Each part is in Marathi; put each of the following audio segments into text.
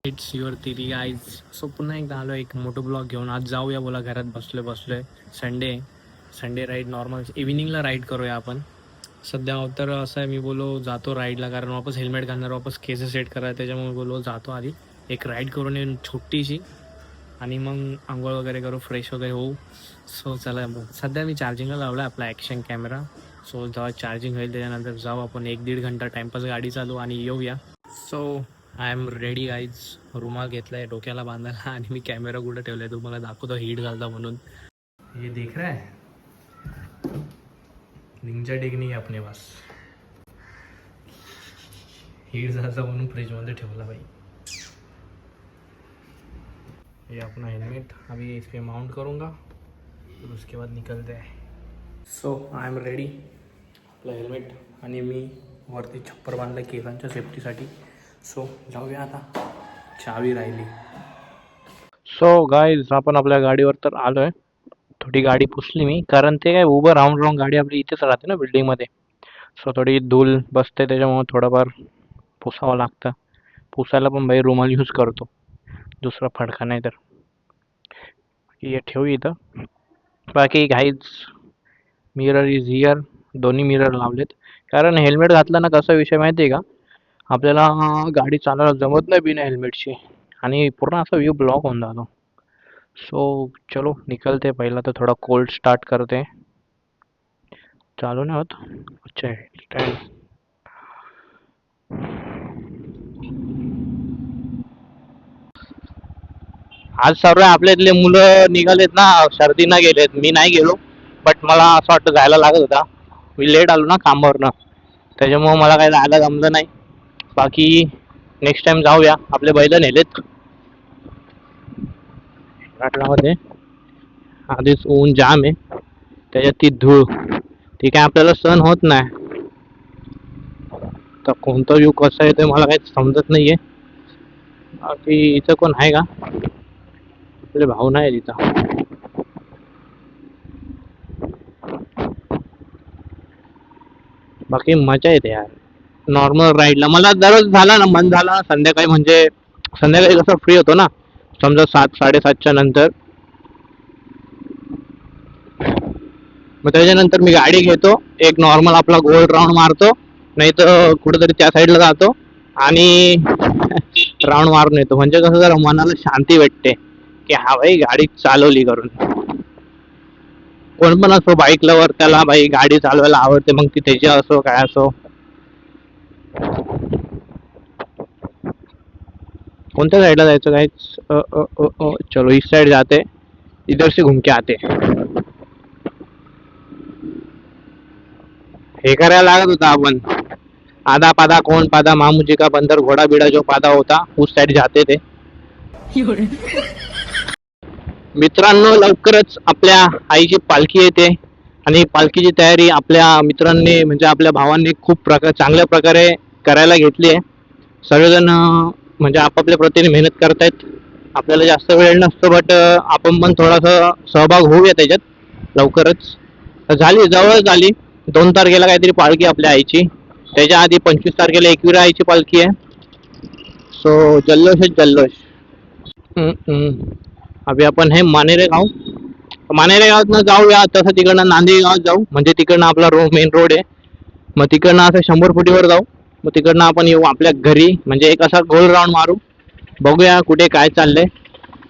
It's your three eyes. So पुन्हा एकदा आलो एक मोठं ब्लॉग घेऊन. आज जाऊया बोला, घरात बसलोय. संडे राईड नॉर्मल इव्हिनिंगला राईड करूया आपण. सध्या तर असं आहे, मी बोलो जातो राईडला, कारण वापस हेल्मेट घालणार, वापस केस सेट करायला, त्याच्यामुळे बोलो जातो आधी एक राईड करून येऊन छोटीशी, आणि मग आंघोळ वगैरे करू, फ्रेश वगैरे होऊ. सो चला, सध्या मी चार्जिंगला लावला आपला ॲक्शन कॅमेरा. सो जेव्हा चार्जिंग होईल त्याच्यानंतर जाऊ आपण 1-1.5 घंटा टाईमपास गाडी चालू आणि येऊया. So I am ready guys. रुमाल घेतलाय डोक्याला बांधायला आणि मी कॅमेरा कुठं ठेवलाय तुम्हाला दाखवतो, हीट घालता म्हणून. हे देख रहा है, निंजा टेक्निक आहे अपने पास. हीट झाला म्हणून फ्रीजमध्ये ठेवला भाई. ये अपना हेलमेट अभी इस पे माउंट करूँगा, फिर उसके बाद निकलते हैं. So I am ready. आपलं हेल्मेट आणि मी वरती छप्पर बांधलं केसांच्या सेफ्टीसाठी. सो जाऊया आता, चावी राहिली. सो गाईज, आपण आपल्या गाडीवर तर आलो आहे. थोडी गाडी पुसली मी, कारण ते काय उभं राहून गाडी आपली इथेच राहते ना बिल्डिंगमध्ये. सो थोडी धूल बसते, त्याच्यामुळे थोडंफार पुसावं लागतं. पुसायला पण बाई रुमाल यूज करतो, दुसरा फडका नाही तर. हे ठेवू इथं. बाकी गाईज, मिरर इज हिअर. दोन्ही मिरर लावलेत, कारण हेल्मेट घातलं ना, कसा विषय माहिती आहे का, आपल्याला गाडी चालवायला जमत नाही बिना हेल्मेटची, आणि पूर्ण असा व्ह्यू ब्लॉक होऊन जातो. सो चलो निकलते. पहिला तर थोडा कोल्ड स्टार्ट करते. चालू नाही होत. अच्छा स्टँड. आज सर्व आपल्या इथले मुलं निघालेत ना, सर्दीनं गेलेत. मी नाही गेलो, बट मला असं वाटतं जायला लागत होता. मी लेट आलो ना कामावरनं, त्याच्यामुळं मला काही जायला जमलं नाही. बाकी नेक्स्ट टाइम जाऊया. आपले बैल नेलेत राटलामध्ये. आधीच ऊन जाम आहे, त्याच्यात ती धूळ, ती काय आपल्याला सहन होत नाही. तर कोणता व्ह्यू कसा आहे ते मला काही समजत नाहीये. बाकी इथं कोण आहे का? आपले भाऊ नाही तिथं. बाकी मजा येते यार नॉर्मल राईडला. मला दररोज झाला ना, मन झाला ना संध्याकाळी, म्हणजे संध्याकाळी कसं फ्री होतो ना, समजा 7-7:30च्या नंतर, मग त्याच्यानंतर मी गाडी घेतो, एक नॉर्मल आपला गोल राऊंड मारतो, नाही तर कुठेतरी त्या साईडला जातो आणि राऊंड मारून येतो. म्हणजे कसं जरा मनाला शांती भेटते की हा भाई गाडी चालवली करून. कोण पण असो बाईक लवर, त्याला भाई गाडी चालवायला आवडते, मग ती त्याची असो काय असो. कोणत्या साईडला जायचं काय? चलो इस साइड जाते, इधर से घूम के आते. हे करायला लागत होता आपण, आधा पादा कौन पादा मामूजी का बंदर घोडा बिडा जो पादा होता, उस साइड जाते थे. मित्रांनो, लवकरच आपल्या आईची पालखी येते, आणि पालखीची तयारी आपल्या मित्रांनी, म्हणजे आपल्या भावांनी खूप चांगल्या प्रकारे करायला घेतली आहे. सर्वजण म्हणजे आपापल्या प्रतीने मेहनत करतायत. आपल्याला जास्त वेळ नसतो, बट आपण पण थोडासा सहभाग होऊया त्याच्यात लवकरच. झाली, जवळ झाली. 2 तारखेला काहीतरी पालखी आपल्या आईची, त्याच्या आधी 25 तारखेला एकविरा आईची पालखी आहे. सो जल्लोषच जल्लोष. अभि आपण हे मानेरे गावात जाऊया. तसं तिकडनं नांदेड गावात जाऊ, म्हणजे तिकडनं आपला मेन रोड आहे. मग तिकडनं असं 100 फुटीवर जाऊ, मग तिकडनं आपण येऊ आपल्या घरी, म्हणजे एक असा गोल राऊंड मारू, बघूया कुठे काय चाललंय.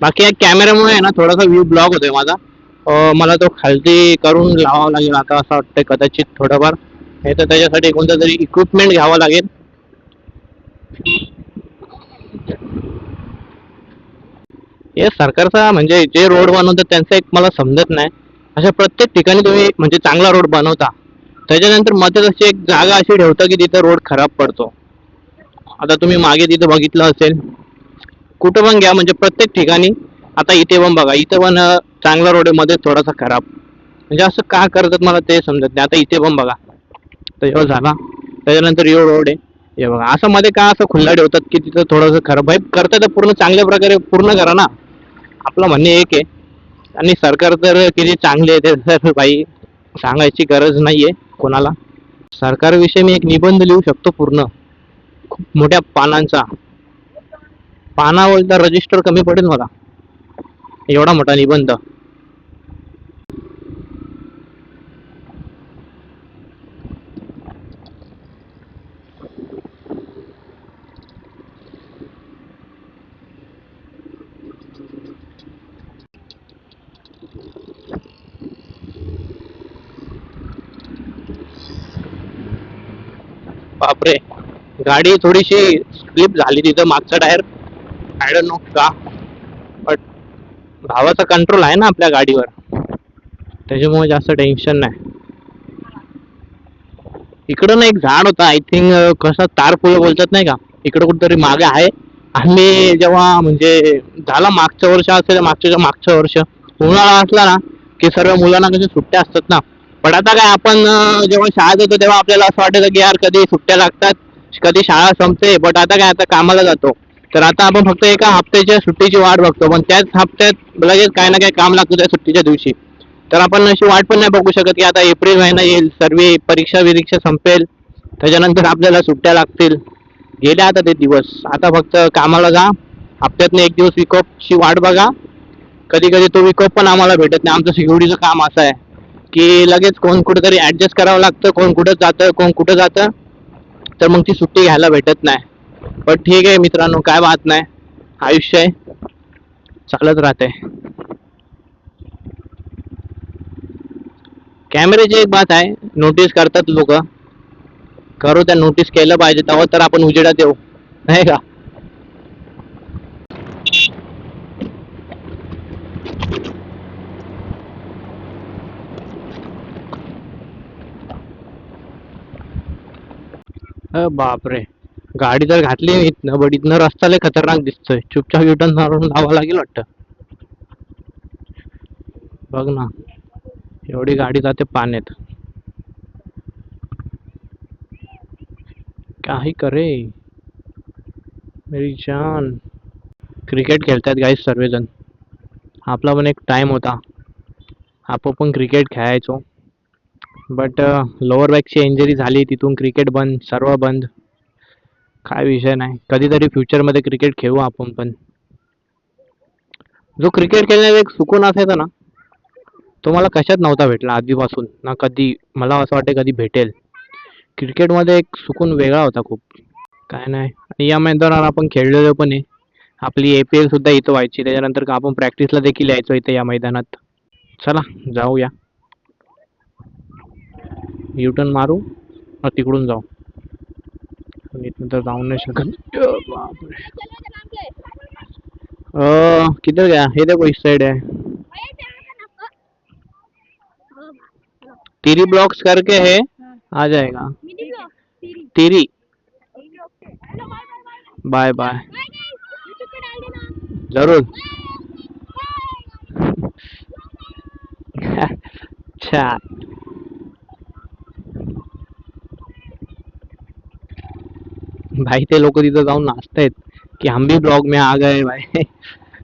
बाकी या कॅमेऱ्यामुळे आहे ना, थोडासा व्ह्यू ब्लॉक होतोय माझा. मला तो खालती करून लावावा लागेल आता, असं वाटतंय कदाचित थोडंफार. हे तर त्याच्यासाठी कोणतं तरी इक्विपमेंट घ्यावं लागेल. हे सरकारचा, म्हणजे जे रोड बनवतात त्यांचं एक मला समजत नाही. अशा प्रत्येक ठिकाणी तुम्ही म्हणजे चांगला रोड बनवता, त्याच्यानंतर मध्ये अशी एक जागा अशी ठेवता की तिथं रोड खराब पडतो. आता तुम्ही मागे तिथं बघितलं असेल, कुठं पण घ्या, म्हणजे प्रत्येक ठिकाणी. आता इथे पण बघा, इथे पण चांगला रोड आहे, मध्ये थोडासा खराब. म्हणजे असं का करतात मला ते समजत नाही. आता इथे पण बघा, तर ह्यो झाला, त्याच्यानंतर यो रोड आहे, हे बघा. असं मध्ये का असं खुल्ला ठेवतात की तिथं थोडंसं खराब भाई करतात, तर पूर्ण चांगल्या प्रकारे पूर्ण करा ना. आपलं म्हणणे एक आहे, आणि सरकार तर किती चांगले आहे ते तर भाई सांगायची गरज नाहीये कोणाला. सरकारविषयी मी एक निबंध लिहू शकतो पूर्ण, खूप मोठ्या पानांचा. पाना बोलता रजिस्टर कमी पडेल मला, एवढा मोठा निबंध. बापरे, गाडी थोडीशी स्लिप झाली तिथं, मागचा टायर. आय डोंट नो का, बट भावाचा कंट्रोल आहे ना आपल्या गाडीवर, त्याच्यामुळे जास्त टेन्शन नाही. इकडं ना एक झाड होतं, आय थिंक कसं तार फुलं बोलतात नाही का, इकडं कुठंतरी मागे आहे. आम्ही जेव्हा म्हणजे झाला मागच्या वर्ष असेल, मागच्या वर्ष उन्हाळा असला ना की सर्व मुलांना कशी सुट्ट्या असतात ना. पण आता काय आपण जेव्हा शाळेत होतो तेव्हा आपल्याला असं वाटायचं की यार कधी सुट्ट्या लागतात, कधी शाळा संपते. बट आता काय, आता कामाला जातो, तर आता आपण फक्त एका हप्त्याच्या सुट्टीची वाट बघतो, पण त्याच हप्त्यात लगेच काही ना काही काम लागतं त्या सुट्टीच्या दिवशी. तर आपण अशी वाट पण नाही बघू शकत की आता एप्रिल महिना येईल, सर्व परीक्षा संपेल, त्याच्यानंतर आपल्याला सुट्ट्या लागतील. गेले आता ते दिवस, आता फक्त कामाला जा, हप्त्यातनं एक दिवस विकॉपची वाट बघा. कधी कधी तो विकॉप पण आम्हाला भेटत नाही. आमचं सिक्युरिटीचं काम असं आहे की लगेच कोण कुठेतरी ऍडजस्ट करावं लागतं, कोण कुठं जातं, कोण कुठं जातं, तर मग ती सुट्टी घ्यायला भेटत नाही. पण ठीक आहे मित्रांनो, काय बात नाही, आयुष्य आहे, चालत राहते. कॅमेऱ्याची एक बात आहे, नोटीस करतात लोक, करू त्या, नोटीस केलं पाहिजे तेव्हा तर आपण उजेडात येऊ, नाही का. बापरे, गाडी तर घातली इथनं, बट इथनं रस्ता लय खतरनाक दिसतोय, चुपचाप युटर्न मारून जावं लागेल वाटतं. बघ ना, एवढी गाडी जाते पाण्यात, काही करे मेरी जान. क्रिकेट खेळतात गाईस सर्वजण, आपला पण एक टाइम होता, आपण पण क्रिकेट खेळायचो. बट लोअर बॅकची इंजरी झाली, तिथून क्रिकेट बंद, सर्व बंद. काय विषय नाही, कधीतरी फ्युचरमध्ये क्रिकेट खेळू आपण पण. जो क्रिकेट खेळण्याचा एक सुकून असायचा ना, तो मला कशात नव्हता भेटला आधीपासून ना, कधी मला असं वाटतं कधी भेटेल. क्रिकेटमध्ये एक सुकून वेगळा होता खूप. काय नाही, आणि या मैदानावर आपण खेळलेलो पण आहे, आपली APL सुद्धा इथं व्हायची, त्याच्यानंतर का आपण प्रॅक्टिसला देखील यायचो इथे या मैदानात. चला जाऊया, युटर्न मारू और तिकडून जाऊ, इथून तर जाऊ नाही शकत. बापरे, किधर गया, ये देखो इस साइड है, तीरी ब्लॉक्स करके है, आ जाएगा. तीरी, बाय बाय, जरूर. अच्छा, भाई ते लोक तिथं जाऊन नाचतायत की हम भी ब्लॉग में आ गए भाई.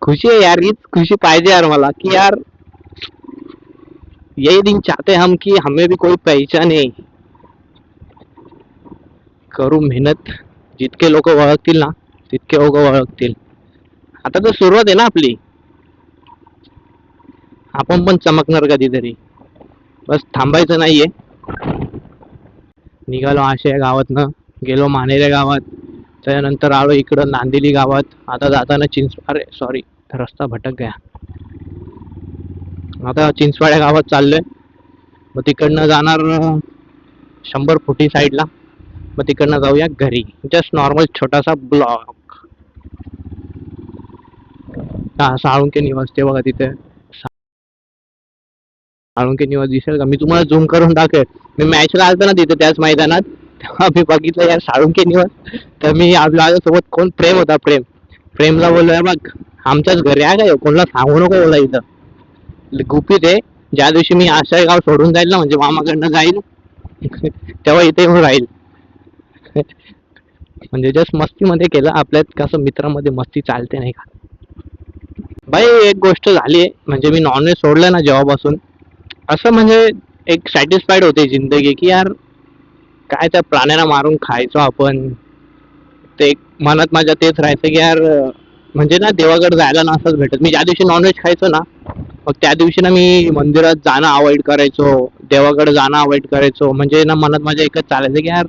खुशी है यार, हीच खुशी पाहिजे यार मला, की यार यही दिन चाहते हम कि हमें भी कोई पहचाने. करू मेहनत, जितके लोक ओळखतील ना तितके लोक ओळखतील. आता तर सुरुवात आहे ना आपली, आपण पण चमकणार कधीतरी, बस थांबायचं नाहीये. निघालो आशय गावातनं, गेलो मानेरे गावात, त्यानंतर आलो इकडं नांदिली गावात. आता जाताना अरे सॉरी, रस्ता भटक गया. आता चिंचवाड्या गावात चाललोय, मग तिकडनं जाणार 100 फुटी साईडला, मग तिकडनं जाऊया घरी. जस्ट नॉर्मल छोटासा ब्लॉग. हा साळुंके निवास, ते बघा तिथे साळुंके निवास दिसेल का, मी तुम्हाला झूम करून दाखवेल. मी मॅचला आलतो ना तिथे त्याच मैदानात, तेव्हा मी बघितलं यार साळुंके निवास. तर मी आपल्या सोबत कोण, प्रेम होता, प्रेमला बोललोय बघ आमच्याच घरी आहे का, कोणाला सांगू नको बोला, इथं गुपित आहे. ज्या दिवशी मी आशय गाव सोडून जाईल ना, म्हणजे मामाकडनं जाईल, तेव्हा इथे येऊन राहील. म्हणजे जस्ट मस्तीमध्ये केलं, आपल्यात कसं मित्रामध्ये मस्ती चालते नाही का. भाई एक गोष्ट झाली, म्हणजे मी नॉनव्हेज सोडलं ना जेव्हापासून, असं म्हणजे एक सॅटिस्फाईड होते जिंदगी, की यार काय त्या प्राण्यांना मारून खायचो आपण. ते मनात माझ्या तेच राहायचं की यार म्हणजे ना देवाकडे जायला नसंच भेटत. मी ज्या दिवशी नॉनव्हेज खायचो ना, मग त्या दिवशी ना मी मंदिरात जाणं अवॉइड करायचो, देवाकडे जाणं अवॉइड करायचो. म्हणजे ना मनात माझ्या एकच चालायचं की यार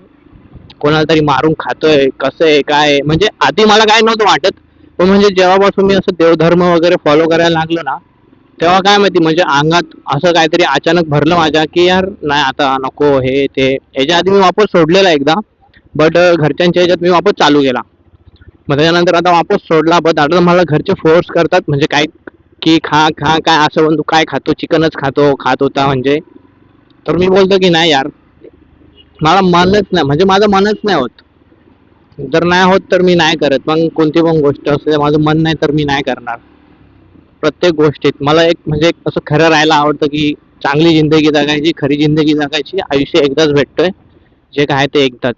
कोणाला तरी मारून खातोय, कसं आहे काय आहे. म्हणजे आधी मला काय नव्हतं वाटत, पण म्हणजे जेव्हापासून मी असं देवधर्म वगैरे फॉलो करायला लागलो ना, तेव्हा काय माहिती म्हणजे अंगात असं काहीतरी अचानक भरलं माझ्या की यार नाही आता नको हे ते. याच्या आधी मी वापस सोडलेला एकदा, बट घरच्यांच्या ह्याच्यात मी वापस चालू केला. मग त्याच्यानंतर आता वापस सोडला, बट आता मला घरचे फोर्स करतात म्हणजे काय की खा खा काय असं म्हणतो, काय खातो चिकनच खात होता म्हणजे. तर मी बोलतो की नाही यार, मला मनच नाही म्हणजे माझं मनच नाही होत. जर नाही होत तर मी नाही करत. मग कोणती पण गोष्ट असते माझं मन नाही तर मी नाही करणार. प्रत्येक गोष्टीत मला एक म्हणजे असं खरं राहायला आवडतं की चांगली जिंदगी जगायची, खरी जिंदगी जगायची. आयुष्य एकदाच भेटतोय, जे काय ते एकदाच.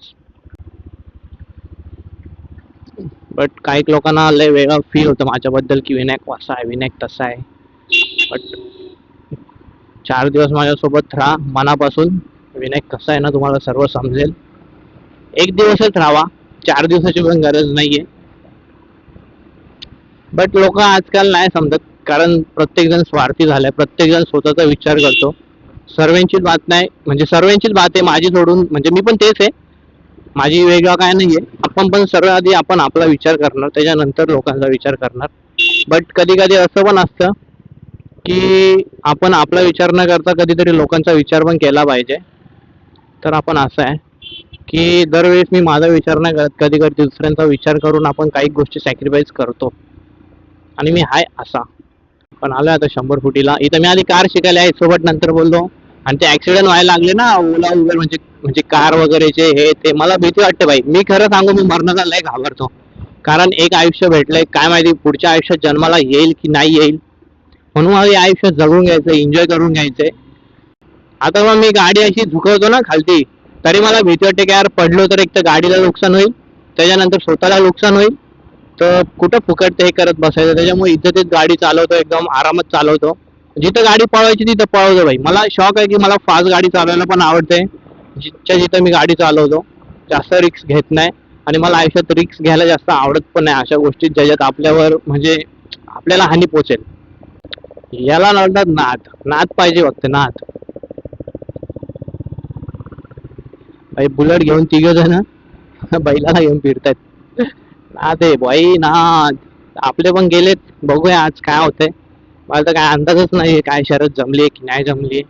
बट काही लोकांना लय वेगळं फील होतं माझ्याबद्दल की विनायक असा आहे, विनायक तसा आहे. बट 4 दिवस माझ्यासोबत राहा मनापासून. विनायक कसा आहे ना तुम्हाला सर्व समजेल. एक दिवसच राहावा, 4 दिवसाची पण गरज नाहीये. बट लोक आजकाल नाही समजत, कारण प्रत्येक जण स्वार्थी झालाय, प्रत्येक जण स्वतःचा विचार करतो. सर्वांचीच बात नाही म्हणजे सर्वांचीच बात आहे, माझी सोडून. म्हणजे मी पण तेच आहे, माझी वेगळं काय नाहीये. आपण पण सर्व आधी आपण आपला विचार करणार, त्याच्यानंतर लोकांचा विचार करणार. बट कधी कधी असं पण असतं की आपण आपला विचार न करता कधीतरी लोकांचा विचार पण केला पाहिजे. तर आपण असं आहे की दरवेळेस मी माझा विचार नाही करत, कधी कधी दुसऱ्यांचा विचार करून आपण काही गोष्टी सॅक्रिफाईस करतो. आणि मी हाय असा. पण आलोय आता 100 फुटीला. इथं मी आधी कार शिकायला आहे सोबत, नंतर बोललो. आणि ते ऍक्सिडेंट व्हायला लागले ना ओला उबर म्हणजे म्हणजे कार वगैरेचे हे ते, मला भीती वाटते भाई. मी खरं सांगू, मी मरणाला लय घाबरतो. कारण एक आयुष्य भेटलंय, काय माहिती पुढच्या आयुष्यात जन्माला येईल की नाही येईल. म्हणून मला हे आयुष्य जगून घ्यायचं, एन्जॉय करून घ्यायचंय. आता मग मी गाडी अशी झुकवतो ना खालती, तरी मला भीती वाटते की यार पडलो तर एक तर गाडीला नुकसान होईल, त्याच्यानंतर स्वतःला नुकसान होईल. तर कुठं फुकट ते करत बसायचं. त्याच्यामुळे इथं तेच गाडी चालवतो, एकदम आरामात चालवतो. जिथं गाडी पळवायची तिथं पळवतो भाई. मला शॉक आहे की मला फास्ट गाडी चालवायला पण आवडते. जिथच्या जिथं मी गाडी चालवतो, जास्त रिक्स घेत नाही. आणि मला आयुष्यात रिक्स घ्यायला जास्त आवडत पण नाही, अशा गोष्टीत ज्याच्यात आपल्यावर म्हणजे आपल्याला हानी पोचेल. याला म्हणतात नाद. नाद पाहिजे फक्त नाद. भाई बुलेट घेऊन तिघ जण बैलाला घेऊन फिरतायत. नाद आहे भाई नाद. आपले पण गेलेत, बघूया आज काय होतंय. मला तर काय अंदाजच नाहीये काय शरद जमली की नाही जमली.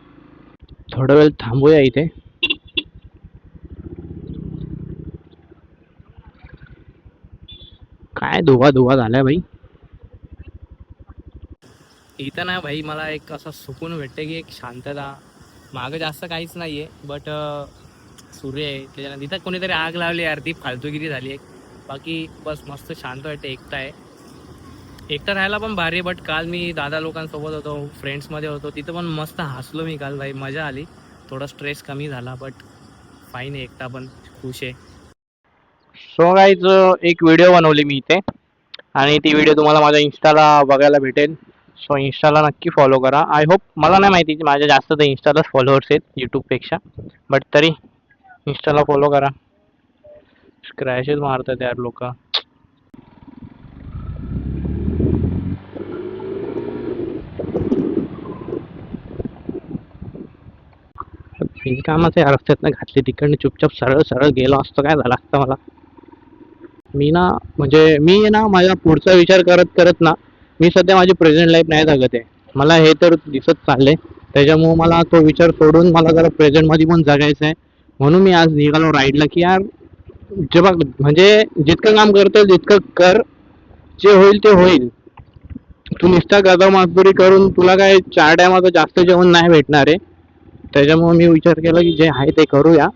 थोडा वेळ थांबूया इथे. काय धुवा धुवा झालाय भाई. इथं ना भाई मला एक असा सुकून भेटते की एक शांतता. मागं जास्त काहीच नाहीये, बट सूर्य आहे त्याच्यानंतर इथं कोणीतरी आग लावली यार, ती फालतूगिरी झाली एक. बाकी बस मस्त शांत वाटते, एकटा आहे. एकटा राहायला पण भारी. बट काल मी दादा लोकांसोबत होतो, फ्रेंड्समध्ये होतो, तिथं पण मस्त हसलो मी काल भाई, मजा आली. थोडा स्ट्रेस कमी झाला. बट फाईन आहे, एकटा पण खुश आहे. सो गाईज, एक व्हिडिओ बनवली मी इथे, आणि ती व्हिडिओ तुम्हाला माझ्या इंस्टाला बघायला भेटेल. सो इंस्टाला नक्की फॉलो करा. आय होप, मला नाही माहिती माझ्या जास्त तर इंस्टालाच फॉलोअर्स आहेत यूट्यूबपेक्षा, बट तरी इंस्टाला फॉलो करा. क्रॅशेस मारतात यार लोक. बिनकामाचे रस्त्यातनं घातले, तिकडनं चुपचाप सरळ सरळ गेलो असतो काय झालं असतं मला. मी ना म्हणजे मी ना माझा पुढचा विचार करत करत ना, मी सध्या माझी प्रेझेंट लाईफ नाही जगत आहे. मला हे तर दिसत चाललंय. त्याच्यामुळे मला तो विचार सोडून मला जरा प्रेझेंटमध्ये पण जगायचं आहे. म्हणून मी आज निघालो राईडला की यार जेव्हा म्हणजे जितकं काम करतो तितकं कर, जे होईल ते होईल. तू नुसता गदा मजदुरी करून तुला काय 4 टायमाचं जास्त जेवण नाही भेटणार आहे. त्याच्यामुळे मी विचार केला की जे आहे ते करूया,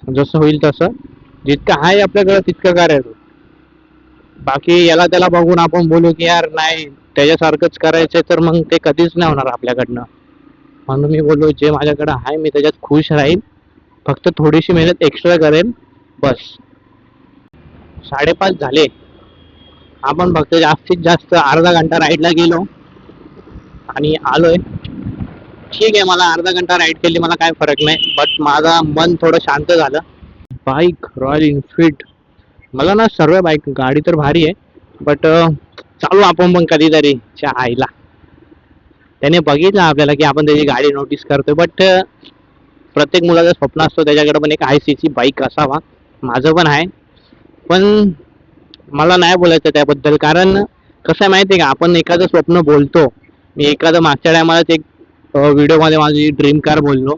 जसं होईल तसं. जितकं आहे आपल्याकडे तितकं करायचं. बाकी याला त्याला बघून आपण बोलू की यार नाही त्याच्यासारखंच करायचंय, तर मग ते कधीच नाही होणार आपल्याकडनं. म्हणून मी बोललो जे माझ्याकडे आहे मी त्याच्यात खुश राहील. फक्त थोडीशी मेहनत एक्स्ट्रा करेल बस. 5:30 झाले. आपण फक्त जास्तीत जास्त अर्धा घंटा राईडला गेलो आणि आलोय. ठीक आहे, मला अर्धा घंटा राईड केली, मला काय फरक नाही. बट माझा मन थोडं शांत झालं. बाईक रॉयल इनफिल्ड, मला ना सर्व बाईक गाडी तर भारी आहे, बट चालू आपण पण कधीतरी च्या आईला. त्याने बघितलं आपल्याला की आपण त्याची गाडी नोटीस करतोय, बट प्रत्येक मुलाचं स्वप्न असतो त्याच्याकडे पण एक ICC बाईक असावा. माझं पण आहे, पण मला नाही बोलायचं त्याबद्दल. कारण कसं आहे माहिती आहे का, आपण एखादं स्वप्न बोलतो. मी एखादं मागच्या टायमालाच एक व्हिडिओमध्ये माझी ड्रीम कार बोललो.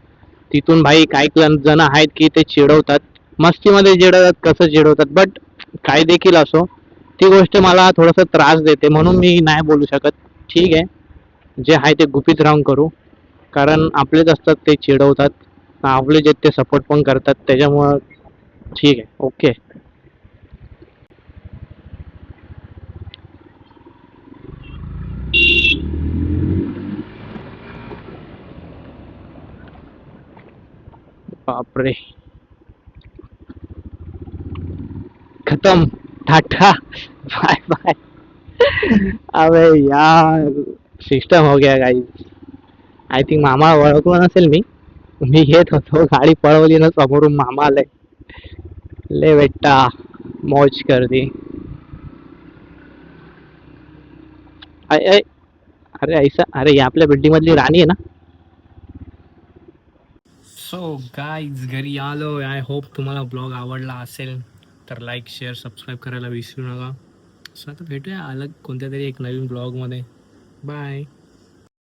तिथून भाई काही जण आहेत की ते चिडवतात, मस्तीमध्ये चिडवतात, कसं चिडवतात. बट काय देखील असो, ती गोष्ट मला थोडासा त्रास देते, म्हणून मी नाही बोलू शकत. ठीक आहे, जे आहे ते गुपित राहून करू. कारण आपलेच असतात ते चिडवतात, आपले जे ते सपोर्ट पण करतात, त्याच्यामुळं ठीक आहे, ओके. बापरे, खत्म, टाटा, बाय बाय. अबे यार, सिस्टम हो गया गाइस. आय थिंक मामा ओळखलो नसेल मी. मी येत होतो, गाडी पळवली ना समोरून मामा आले. ले बेटा, मौज कर दी. अरे अरे ऐसा, अरे ही आपल्या बिल्डिंग मधली राणी आहे ना. सो गाईज घरी आलो. आय होप तुम्हाला ब्लॉग आवडला असेल, तर लाईक शेअर सबस्क्राईब करायला विसरू नका. सो आता भेटूया अलग कोणत्या तरी एक नवीन ब्लॉगमध्ये. बाय.